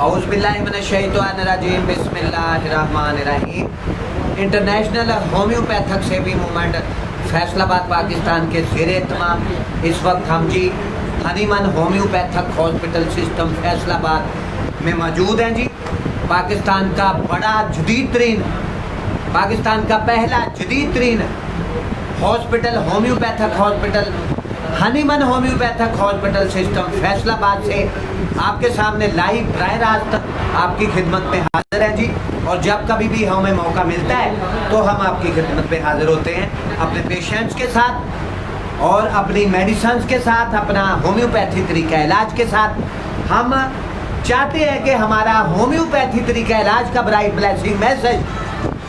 औज़ुबिल्लाहिमिनश्शैतानिर्रजीम बिस्मिल्लाहिर्रहमानिर्रहीम। International homeopathic सेवी movement Faisalabad Pakistan के ज़ेरे एहतमाम इस वक्त हम जी Hahnemann homeopathic hospital system Faisalabad में मौजूद हैं जी। पाकिस्तान का बड़ा जदीद तरीन, पाकिस्तान का पहला जदीद तरीन hospital homeopathic hospital Hahnemann homeopathic hospital system Faisalabad से आपके सामने लाइव बराह रास्त आपकी खिदमत में हाजिर हैं जी। और जब कभी भी हमें मौका मिलता है तो हम आपकी खिदमत में हाजिर होते हैं अपने पेशेंट्स के साथ और अपनी मेडिसिन के साथ, अपना होम्योपैथी तरीका इलाज के साथ। हम चाहते हैं कि हमारा होम्योपैथी तरीका इलाज का ब्राइट ब्लेसिंग मैसेज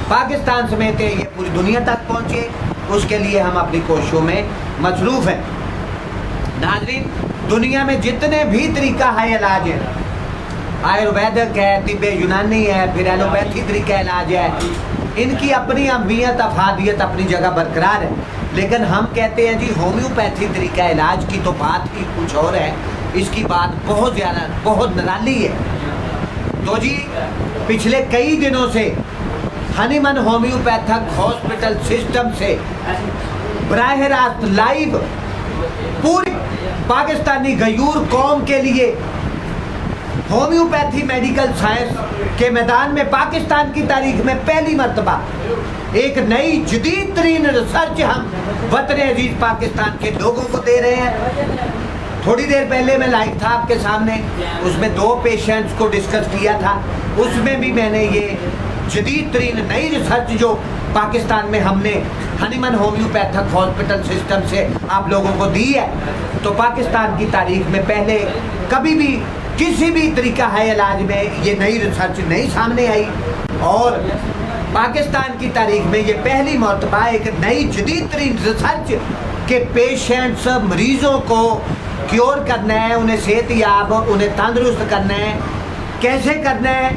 पाकिस्तान समेत ये पूरी दुनिया तक पहुँचे, उसके लिए हम अपनी कोशिशों में मसरूफ़ हैं। नाज़रीन, दुनिया में जितने भी तरीका है इलाज है, आयुर्वेदिक है, तिब्ब यूनानी है, फिर एलोपैथी तरीका इलाज है, इनकी अपनी अहमियत अफादियत अपनी जगह बरकरार है। लेकिन हम कहते हैं जी होम्योपैथी तरीका इलाज की तो बात ही कुछ और है, इसकी बात बहुत ज़्यादा बहुत निराली है। तो जी पिछले कई दिनों से हनीमन होम्योपैथिक हॉस्पिटल सिस्टम से बराह रास्त लाइव पूरी पाकिस्तानी गयूर कौम के लिए होम्योपैथी मेडिकल साइंस के मैदान में पाकिस्तान की तारीख में पहली मर्तबा एक नई जदीद तरीन रिसर्च हम वतन अजीज पाकिस्तान के लोगों को दे रहे हैं। थोड़ी देर पहले मैं लाइव था आपके सामने, उसमें 2 पेशेंट्स को डिस्कस किया था। उसमें भी मैंने ये जदीद तरीन नई रिसर्च जो पाकिस्तान में हमने हनीमन होम्योपैथिक हॉस्पिटल सिस्टम से आप लोगों को दी है, तो पाकिस्तान की तारीख में पहले कभी भी किसी भी तरीका है इलाज में ये नई रिसर्च नहीं सामने आई। और पाकिस्तान की तारीख में ये पहली मरतबा एक नई जदीद तरीन रिसर्च के पेशेंट्स मरीज़ों को क्योर करना है, उन्हें सेहतयाब, उन्हें तंदुरुस्त करना है, कैसे करना है,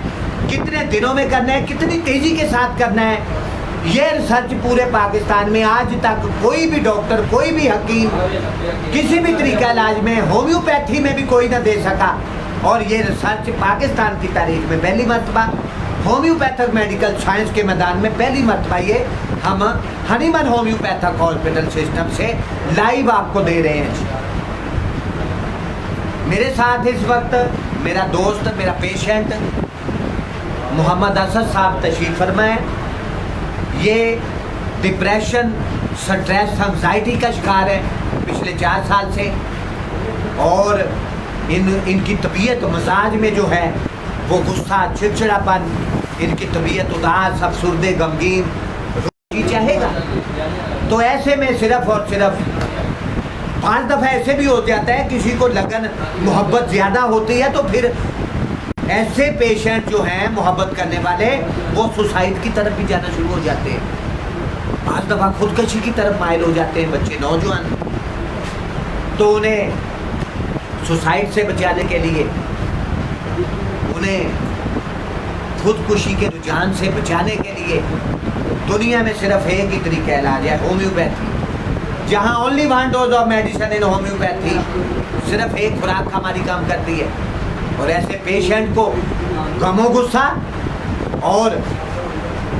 कितने दिनों में करना है, कितनी तेज़ी के साथ करना है। ये रिसर्च पूरे पाकिस्तान में आज तक कोई भी डॉक्टर, कोई भी हकीम किसी भी तरीका इलाज में, होम्योपैथी में भी कोई ना दे सका। और ये रिसर्च पाकिस्तान की तारीख में पहली मरतबा होम्योपैथिक मेडिकल साइंस के मैदान में पहली मरतबा ये हम हनीमन होम्योपैथिक हॉस्पिटल सिस्टम से लाइव आपको दे रहे हैं। मेरे साथ इस वक्त मेरा दोस्त, मेरा पेशेंट मोहम्मद असद साहब तशरीफ़ फरमा है। ये डिप्रेशन, स्ट्रेस, एंग्जाइटी का शिकार है पिछले 4 साल से। और इनकी तबीयत मजाज में जो है वो गुस्सा, चिड़चिड़ापन, इनकी तबीयत उदास, अफसुर्दे, गमगीन रोटी चाहेगा। तो ऐसे में सिर्फ और सिर्फ 5 दफ़ा ऐसे भी हो जाता है, किसी को लगन मोहब्बत ज़्यादा होती है तो फिर ऐसे पेशेंट जो हैं मोहब्बत करने वाले वो सुसाइड की तरफ भी जाना शुरू हो जाते हैं। 5 दफ़ा खुदकशी की तरफ माइल हो जाते हैं बच्चे, नौजवान। तो उन्हें सुसाइड से बचाने के लिए, उन्हें खुदकुशी के रुझान से बचाने के लिए दुनिया में सिर्फ एक ही तरीका इलाज है, होम्योपैथी। जहाँ only 1 dose of medicine in homeopathy, सिर्फ एक खुराक हमारी काम करती है। और ऐसे पेशेंट को गमो गुस्सा और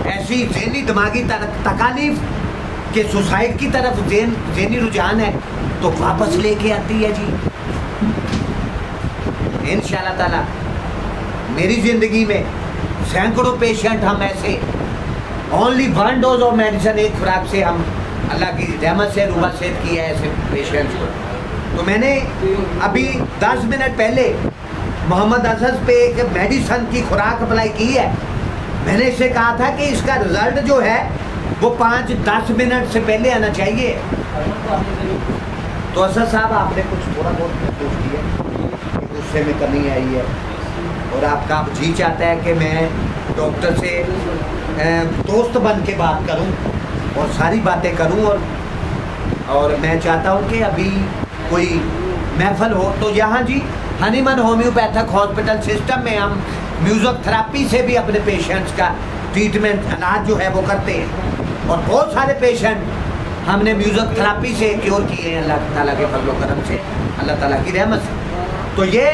ऐसी ज़हनी दिमागी तकालीफ के सुसाइड की तरफ ज़हनी रुझान है तो वापस लेके आती है जी। इंशाअल्लाह ताला मेरी ज़िंदगी में सैकड़ों पेशेंट हम ऐसे ओनली 1 डोज ऑफ मेडिसिन, एक खुराक से हम अल्लाह की रहमत से रूबा सेहत किया है ऐसे पेशेंट्स को। तो मैंने अभी 10 मिनट पहले मोहम्मद असद पे एक मेडिसिन की खुराक अप्लाई की है। मैंने इससे कहा था कि इसका रिज़ल्ट जो है वो 5-10 मिनट से पहले आना चाहिए। तो असद साहब आपने कुछ थोड़ा बहुत महसूस किया कि गुस्से में कमी आई है और आपका जी चाहता है कि मैं डॉक्टर से दोस्त बन के बात करूं और सारी बातें करूं। और मैं चाहता हूं कि अभी कोई महफल हो तो यहाँ जी हनीमन होम्योपैथिक हॉस्पिटल सिस्टम में हम म्यूज़िक थेरेपी से भी अपने पेशेंट्स का ट्रीटमेंट इलाज जो है वो करते हैं। और बहुत सारे पेशेंट हमने म्यूज़िक थेरेपी से क्योर किए हैं अल्लाह ताला के फजल व करम से, अल्लाह ताला की रहमत से। तो ये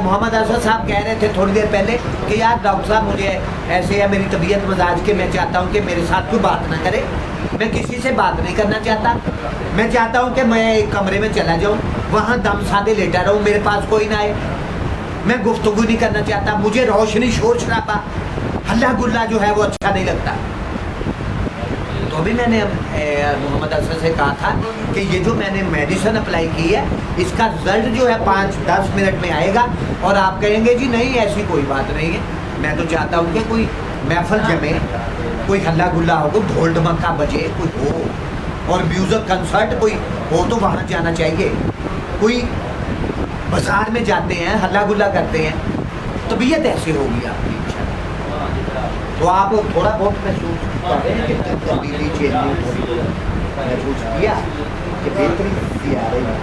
मोहम्मद असद साहब कह रहे थे थोड़ी देर पहले कि यार डॉक्टर साहब मुझे ऐसे है, मेरी तबीयत मजाज के, मैं चाहता हूँ कि मेरे साथ कोई बात ना करे, मैं किसी से बात नहीं करना चाहता, मैं चाहता हूँ कि मैं एक कमरे में चला जाऊँ, वहाँ दम साधे लेटा रहूँ, मेरे पास कोई ना आए, मैं गुफ्तगू नहीं करना चाहता, मुझे रोशनी शोर शराबा हल्ला गुल्ला जो है वो अच्छा नहीं लगता। तो अभी मैंने मोहम्मद असद से कहा था कि ये जो मैंने मेडिसिन अप्लाई की है इसका रिजल्ट जो है 5-10 मिनट में आएगा और आप कहेंगे जी नहीं ऐसी कोई बात नहीं है। मैं तो चाहता हूँ कि कोई महफिल जमे, कोई हल्ला गुल्ला हो, कोई ढोल ढमक्का बजे, कोई हो और म्यूज़िक कंसर्ट कोई हो तो वहाँ जाना चाहिए। कोई बाजार में जाते हैं, हल्ला गुल्ला करते हैं, तबीयत ऐसे होगी आपकी। तो आप थोड़ा बहुत महसूस कर रहे हैं कि तब्दीली चेंजिंग महसूस किया कि बेहतरी भी आ रही है,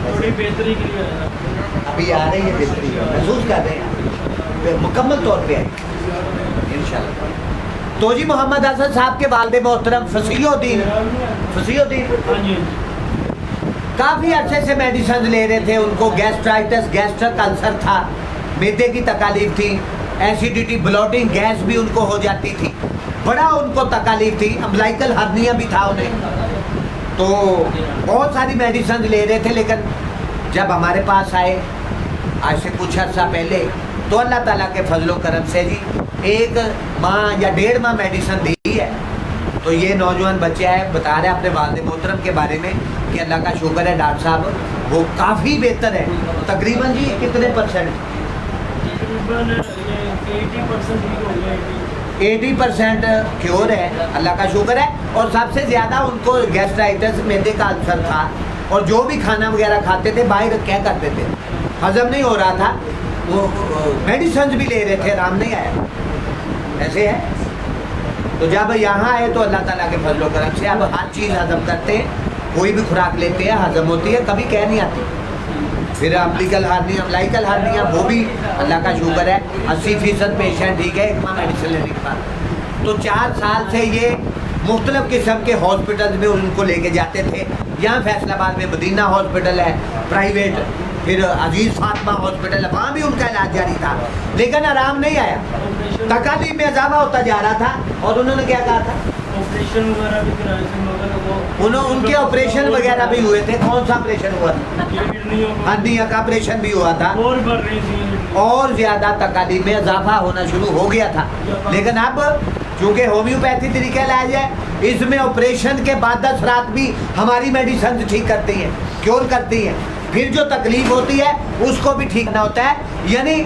थोड़ी बेहतरी के लिए अभी आ रही है बेहतरी, महसूस कर रहे हैं मुकम्मल तौर पे आई इंशाल्लाह। तो जी मोहम्मद असद साहब के वालिद मोहतरम फसीहुद्दीन काफ़ी अच्छे से मेडिसिन ले रहे थे। उनको गैस्ट्राइटिस, गैस्ट्रिक अल्सर था, मैदे की तकालीफ थी, एसिडिटी, ब्लोटिंग, गैस भी उनको हो जाती थी, बड़ा उनको तकालीफ थी, अम्बलाइकल हर्निया भी था उन्हें। तो बहुत सारी मेडिसिन ले रहे थे, लेकिन जब हमारे पास आए आज से कुछ अर्सा पहले तो अल्लाह ताला के फजलो करम से जी 1 माह या 1.5 माह मेडिसिन दी है। तो ये नौजवान बच्चे आए बता रहे हैं अपने वालिद मोहतरम के बारे में कि अल्लाह का शुक्र है डॉक्टर साहब वो काफ़ी बेहतर है। तकरीबन जी कितने परसेंट? 80% क्योर है, अल्लाह का शुक्र है। और सबसे ज़्यादा उनको गैस्ट्राइटिस, मैदे का अल्सर था और जो भी खाना वगैरह खाते थे बाहर क्या करते थे, हजम नहीं हो रहा था, वो मेडिसिन भी ले रहे थे, आराम नहीं आया, ऐसे है। तो जब यहाँ आए तो अल्लाह ताला के फजलो करम से अब हर चीज़ हजम करते हैं, कोई भी खुराक लेते हैं हजम होती है, कभी कह नहीं आती। फिर अम्बलिकल हार्निया वो भी अल्लाह का शुक्र है 80% पेशेंट ठीक है 1 माह मेडिसिन लेने के बाद। तो 4 साल से ये मुख्तलिफ़ किस्म के हॉस्पिटल में उनको लेके जाते थे। यहाँ फैसलाबाद में मदीना हॉस्पिटल है प्राइवेट, फिर अजीज़ फातिमा हॉस्पिटल है, वहाँ भी उनका इलाज जारी था, लेकिन आराम नहीं आया, तकालीफ में इजाफा होता जा रहा था। और उन्होंने क्या कहा था, ऑपरेशन वगैरह भी कराए थे, मगर उनके ऑपरेशन वगैरह भी हुए थे। कौन सा ऑपरेशन हुआ था? हड्डियों का ऑपरेशन भी हुआ था और बढ़ रही थी और ज़्यादा तकालीफ में इजाफा होना शुरू हो गया था। लेकिन अब चूँकि होम्योपैथी तरीका इलाज है, इसमें ऑपरेशन के बाद 10 रात भी हमारी मेडिसिन ठीक करती हैं, क्योर करती हैं, फिर जो तकलीफ होती है उसको भी ठीक ना होता है। यानी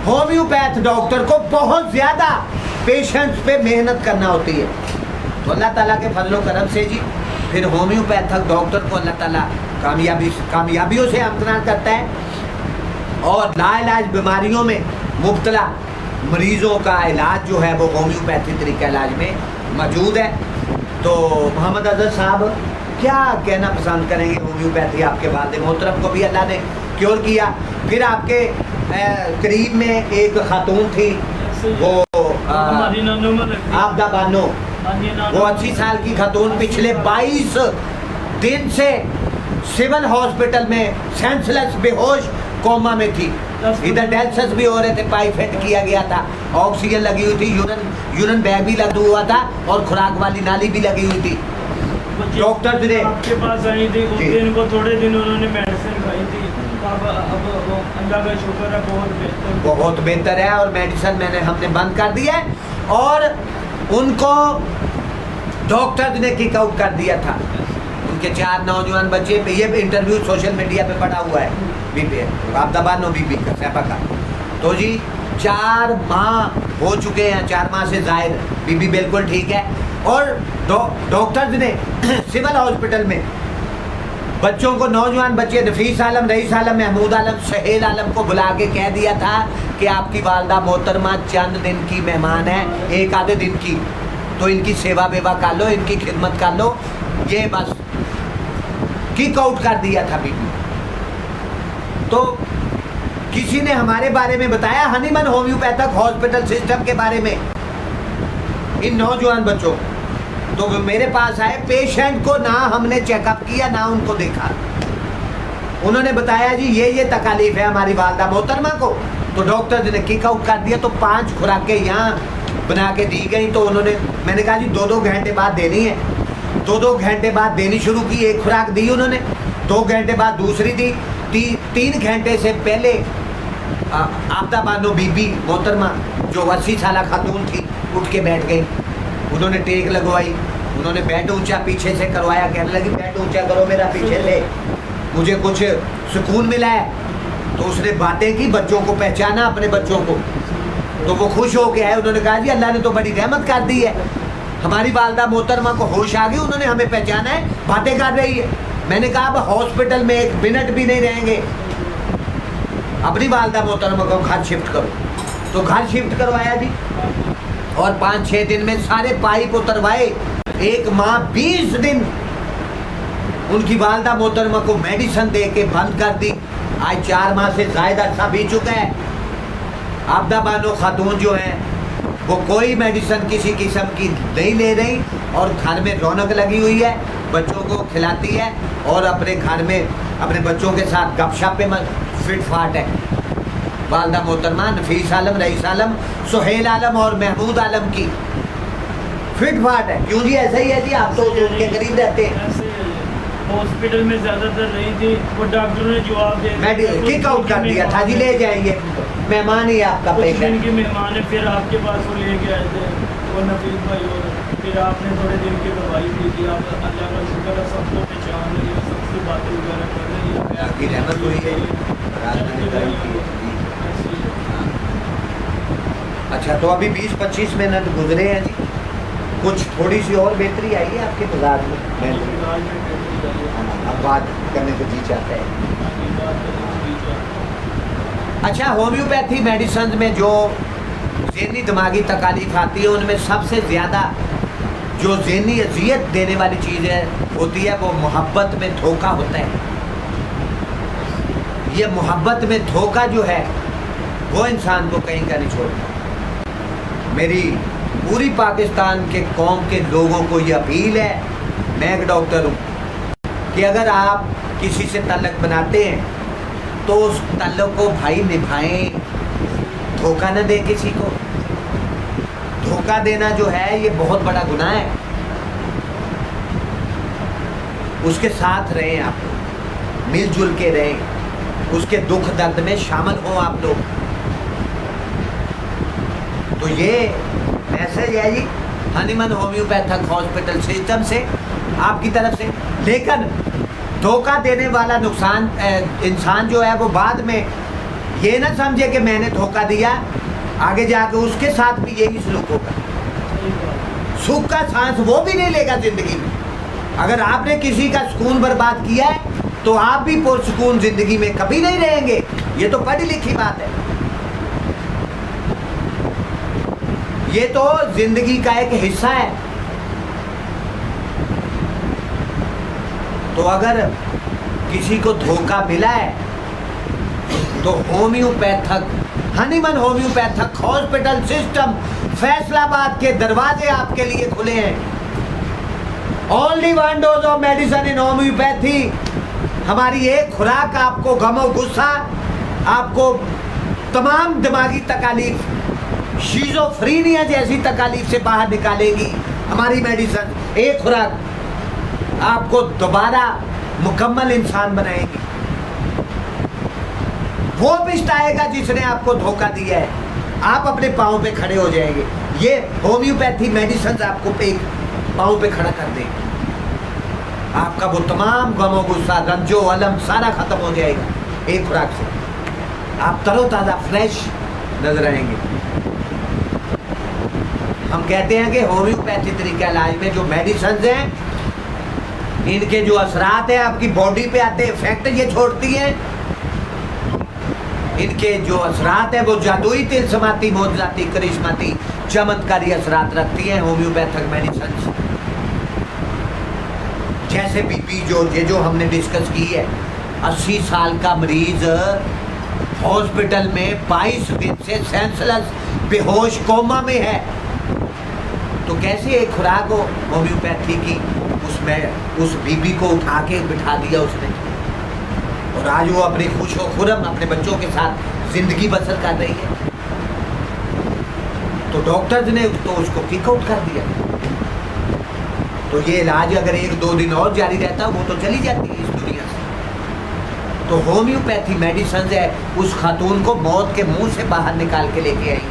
होम्योपैथ डॉक्टर को बहुत ज़्यादा पेशेंट्स पे मेहनत करना होती है। तो अल्लाह ताला के फजलो करम से जी फिर होम्योपैथक डॉक्टर को अल्लाह ताला कामयाबियों से अमतनान करता है और लाइलाज बीमारियों में मुब्तला मरीज़ों का इलाज जो है वो होम्योपैथी तरीका इलाज में मौजूद है। तो मोहम्मद असद साहब क्या कहना पसंद करेंगे? होम्योपैथी आपके वालिद मोहतरम को भी अल्लाह ने क्योर किया। फिर आपके करीब में एक खातून थी, वो आपदा बानो, वो 80 साल की खातून पिछले 22 दिन से सिविल हॉस्पिटल में सेंसलेस, बेहोश, कोमा में थी। इधर डायलिसिस भी हो रहे थे, पाइप फिट किया गया था, ऑक्सीजन लगी हुई थी, यूरिन बैग भी लगा हुआ था और खुराक वाली नाली भी लगी हुई थी। डॉक्टर ने आपके पास आई थी, उस दिन को थोड़े दिन उन्होंने मेडिसिन खाई थी, अब अल्लाह का शुक्र है बहुत बेहतर है और मेडिसिन हमने बंद कर दी है। और उनको डॉक्टर ने किक आउट कर दिया था। उनके 4 नौजवान बच्चे, ये इंटरव्यू सोशल मीडिया पे पड़ा हुआ है, बीबी आप दबानो बीबी का सैपा का। तो जी 4 माह हो चुके हैं, 4 माह से ज़ायद, बीबी बिल्कुल ठीक है। और डॉक्टर्स ने सिविल हॉस्पिटल में बच्चों को, नौजवान बच्चे नफीस आलम, रईस आलम, महमूद आलम, सहेल आलम को बुला के कह दिया था कि आपकी वालदा मोहतरमा चंद दिन की मेहमान है, 1 आधे दिन की, तो इनकी सेवा बेवा कर लो, इनकी खिदमत कर लो। ये बस किक आउट कर दिया था बीबी। तो किसी ने हमारे बारे में बताया, हनीमन होम्योपैथिक हॉस्पिटल सिस्टम के बारे में, इन नौजवान बच्चों, तो मेरे पास आए, पेशेंट को ना हमने चेकअप किया ना उनको देखा, उन्होंने बताया जी ये तकालीफ है हमारी वालदा मोहतरमा को, तो डॉक्टर ने किक आउट कर दिया। तो 5 खुराकें यहाँ बना के दी गई। तो उन्होंने, मैंने कहा जी 2-2 घंटे बाद देनी है। 2-2 घंटे बाद देनी शुरू की। एक खुराक दी उन्होंने, 2 घंटे बाद दूसरी दी, 3 घंटे से पहले आपदा बानो बीबी मोहतरमा जो 80 साल खातून थी उठ के बैठ गई। उन्होंने टेक लगवाई, उन्होंने बेड ऊंचा पीछे से करवाया। कहने लगी बेड ऊंचा करो मेरा पीछे से, मुझे कुछ सुकून मिला है। तो उसने बातें की, बच्चों को पहचाना, अपने बच्चों को, तो वो खुश हो के आए। उन्होंने कहा जी अल्लाह ने तो बड़ी रहमत कर दी है, हमारी वालदा मोहतरमा को होश आ गई, उन्होंने हमें पहचाना है, बातें कर रही है। मैंने कहा अब हॉस्पिटल में 1 मिनट भी नहीं रहेंगे, अपनी वालदा मोहतरमा को घर शिफ्ट करो। तो घर शिफ्ट करवाया जी, और 5-6 दिन में सारे पाइप उतरवाए। एक माँ 20 दिन उनकी वालदा मोहतरमा को मेडिसिन दे के बंद कर दी। आज 4 माह से ज़्यादा अर्सा बीत चुका है। आपदा बानो खातून जो है वो कोई मेडिसिन किसी किस्म की नहीं ले रही, और घर में रौनक लगी हुई है, बच्चों को खिलाती है, और अपने घर में अपने बच्चों के साथ गपशप में फिट फाट है। वालदा मोहतरमा नफीस आलम, रईस आलम, सुहेल आलम और महमूद आलम की फिट फाट है। क्यों जी? ऐसा ही है जी, आप तो उनके करीब रहते हैं। हॉस्पिटल में ज्यादातर रही थी, वो डॉक्टरों ने जवाब दे किक आउट कर दिया था जी, ले जाएंगे, मेहमान ही आपका पेशेंट। के मेहमान है, फिर आपके पास वो लेके आए थे वो नफीस भाई, और फिर आपने थोड़े दिन की दवाई दी थी। आप अल्लाह का शुक्र है, सबको पहचान रही है, सबसे बातें वगैरह कर रही है, आपकी रहमत हुई है। अच्छा, तो अभी 20-25 मिनट गुजरे हैं जी, कुछ थोड़ी सी और बेहतरी आई है आपके मिजाज में? अब बात करने को जी चाहते हैं। अच्छा, होम्योपैथी मेडिसिन में जो ज़हनी दिमागी तकालीफ आती है, उनमें सबसे ज़्यादा जो ज़हनी अजियत देने वाली चीज़ है होती है वो मोहब्बत में धोखा होता है। ये मोहब्बत में धोखा जो है वो इंसान को कहीं का नहीं छोड़ता। मेरी पूरी पाकिस्तान के कौम के लोगों को ये अपील है, मैं एक डॉक्टर हूँ, कि अगर आप किसी से तल्लक बनाते हैं तो उस तल्लक को भाई निभाएं, धोखा न दे किसी को। धोखा देना जो है ये बहुत बड़ा गुनाह है। उसके साथ रहें, आप मिलजुल के रहें, उसके दुख दर्द में शामिल हो आप लोग। तो ये मैसेज है जी हनीमन होम्योपैथिक हॉस्पिटल सिस्टम से आपकी तरफ से। लेकिन धोखा देने वाला नुकसान इंसान जो है वो बाद में ये ना समझे कि मैंने धोखा दिया, आगे जाके उसके साथ भी यही सलूक होगा। सुख का सांस वो भी नहीं लेगा जिंदगी में। अगर आपने किसी का सुकून बर्बाद किया है तो आप भी पुरसुकून जिंदगी में कभी नहीं रहेंगे। ये तो पढ़ी लिखी बात है। ये तो जिंदगी का एक हिस्सा है। तो अगर किसी को धोखा मिला है तो homeopathic Hahnemann homeopathic hospital system Faisalabad के दरवाजे आपके लिए खुले हैं। Only 1 dose of medicine in homeopathy. हमारी एक खुराक आपको गम और गुस्सा, आपको तमाम दिमागी तकालीफ, शिज़ोफ्रीनिया जैसी तकालीफ से बाहर निकालेगी। हमारी मेडिसिन एक खुराक आपको दोबारा मुकम्मल इंसान बनाएगी। वो पछताएगा जिसने आपको धोखा दिया है, आप अपने पाँव पे खड़े हो जाएंगे। ये होम्योपैथी मेडिसिन आपको पाँव पे खड़ा कर देंगे। आपका वो तमाम गमो गुस्सा, रंजो अलम सारा खत्म हो जाएगा एक खुराक से। आप तरोताज़ा फ्रेश नजर आएंगे। हम कहते हैं कि होम्योपैथी तरीका इलाज में जो मेडिसिन हैं, इनके जो असरात हैं आपकी बॉडी पे आते हैं, इफेक्ट ये छोड़ती हैं। इनके जो असरात हैं वो जादुई, तिलस्माती, मोजजाती, करिश्माती, चमत्कारी असरात रखती हैं होम्योपैथिक मेडिसिन। जैसे बीपी जो हमने डिस्कस की है, 80 साल का मरीज हॉस्पिटल में 22 दिन से सेंसलेस, बेहोश, कोमा में है, तो कैसे एक खुराक हो होम्योपैथी की, उसमें उस बीबी को उठा के बिठा दिया उसने, और आज वो अपनी खुश व खुरम अपने बच्चों के साथ जिंदगी बसर कर रही है। तो डॉक्टर्स ने तो उसको किक आउट कर दिया। तो ये इलाज अगर 1-2 दिन और जारी रहता वो तो चली जाती है इस दुनिया से। तो होम्योपैथी मेडिसिन है उस खातून को मौत के मुंह से बाहर निकाल के लेके आई।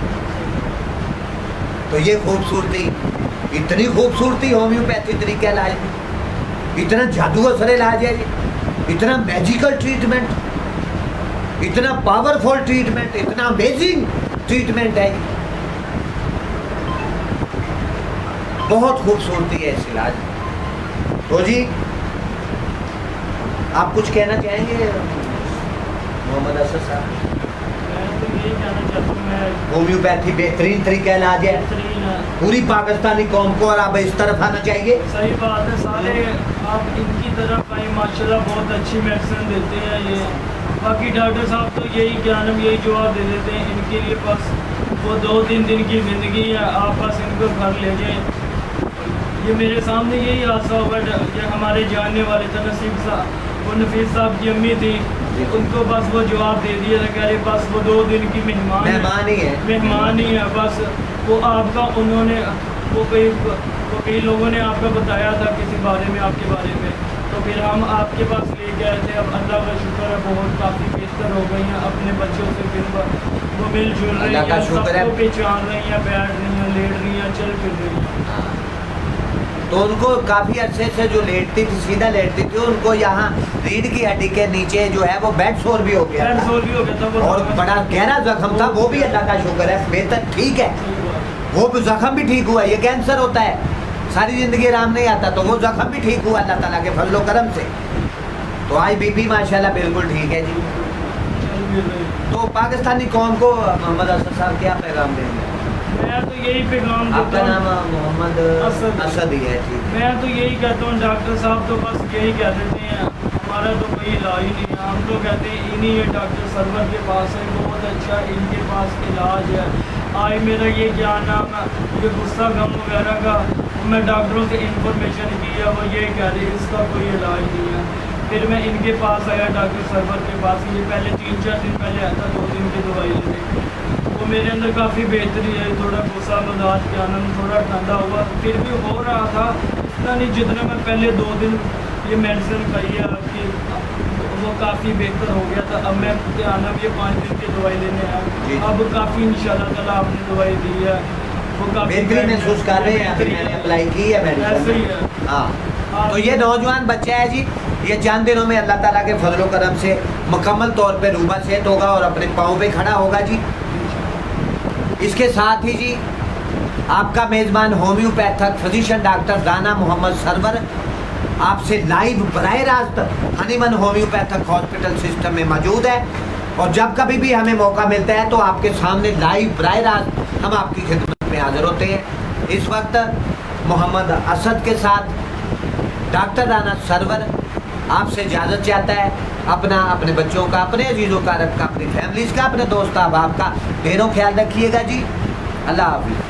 तो ये खूबसूरती, इतनी खूबसूरती होम्योपैथी तरीका इलाज में, इतना जादू असर इलाज है, इतना मैजिकल ट्रीटमेंट, इतना पावरफुल ट्रीटमेंट, इतना अमेजिंग ट्रीटमेंट है। बहुत खूबसूरती है इस इलाज में। तो जी आप कुछ कहना चाहेंगे मोहम्मद असद साहब? मैं तो यही कहना चाहता हूँ, मैं होम्योपैथी बेहतरीन तरीका इलाज है बेहतरीन है। पूरी पाकिस्तानी कौम को, और अब इस तरफ आना चाहिए। सही बात है, सारे आप इनकी तरफ आए, माशाल्लाह बहुत अच्छी मेडिसिन देते हैं ये। बाकी डॉक्टर साहब तो यही क्या नाम यही जवाब दे देते हैं, इनके लिए बस वो 2-3 दिन की ज़िंदगी है, आप बस इनको घर ले जाएं। ये मेरे सामने यही हादसा हुआ, ये हमारे जानने वाले थे नसीब साहब, वो नफीस साहब की अम्मी थी, उनको बस वो जवाब दे दिया था, कह रहे बस वो 2 दिन की मेहमान ही है, मेहमान ही है बस। वो आपका उन्होंने वो कई लोगों ने आपका बताया था किसी बारे में, आपके बारे में, तो फिर हम आपके पास ले गए थे। अब अल्लाह का शुक्र है बहुत काफ़ी बेहतर हो गई हैं, अपने बच्चों से फिर वो मिलजुल रही हैं, सबको पहचान रही हैं, बैठ रही हैं, लेट रही हैं, चल फिर रही हैं। तो उनको काफ़ी अरसे से जो लेटती थी, सीधा लेटती थी, उनको यहाँ रीढ़ की हड्डी के नीचे जो है वो बेड सोर भी हो गया था। बेड सोर भी हो गया था और बड़ा गहरा जख्म था, वो भी अल्लाह का शुक्र है बेहतर ठीक है, वो जख्म भी ठीक हुआ। ये कैंसर होता है, सारी ज़िंदगी आराम नहीं आता, तो वो जख्म भी ठीक हुआ अल्लाह ताला के फजलो करम से। तो आज बीबी माशाल्लाह बिल्कुल ठीक है जी। तो पाकिस्तानी कौम को मोहम्मद असद साहब क्या पैगाम देंगे? मैं तो यही पैगाम आपका नाम मोहम्मद असद ही है? ठीक। मैं तो यही कहता हूँ, डॉक्टर साहब तो बस यही कह देते हैं हमारा तो कोई इलाज ही नहीं है। हम तो कहते हैं इन्हीं ये डॉक्टर सरवर के पास है, बहुत अच्छा इनके पास इलाज है। आज मेरा ये क्या नाम है, ये गुस्सा गम वगैरह का मैं डॉक्टरों से इंफॉर्मेशन की है, वो ये कह रहे इसका कोई इलाज नहीं है। फिर मैं इनके पास आया डॉक्टर सरवर के पास, ये पहले 3-4 दिन पहले आया था, 2 दिन की दवाई लेने। वो मेरे अंदर काफ़ी बेहतरी है, थोड़ा गुस्सा मजाज के आनंद थोड़ा ठंडा हुआ, फिर भी हो रहा था इतना नहीं जितना मैं पहले 2 दिन ये मेडिसिन खाई है आपकी, वो काफ़ी बेहतर हो गया था। अब मैं क्या नाम ये 5 दिन की दवाई लेने आया, अब काफ़ी इंशाल्लाह ताला आपने दवाई दी है, वो काफ़ी बेहतरीन महसूस कर रहे हैं। अभी मैंने अप्लाई की है ऐसे ही मेडिसिन। है। हाँ, तो ये नौजवान बच्चा है जी, ये चंद दिनों में अल्लाह ताला के फजलो करम से मुकम्मल तौर पे रूबा सेहत होगा और अपने पाँव पे खड़ा होगा जी। इसके साथ ही जी आपका मेज़बान homeopathic physician doctor Rana Mohammad Sarwar आपसे लाइव बराह रास्त हनीमन होम्योपैथक हॉस्पिटल सिस्टम में मौजूद है। और जब कभी भी हमें मौका मिलता है तो आपके सामने लाइव बराह रास्त हम आपकी खिदमत में हाजिर होते हैं। इस वक्त मोहम्मद असद के साथ डॉक्टर राना सरवर आपसे इजाज़त चाहता है। अपने बच्चों का, अपने अजीज़ों का, अपनी फैमिलीज़ का, अपने दोस्त अहबाब का ढेरों ख्याल रखिएगा जी। अल्लाह हाफिज़।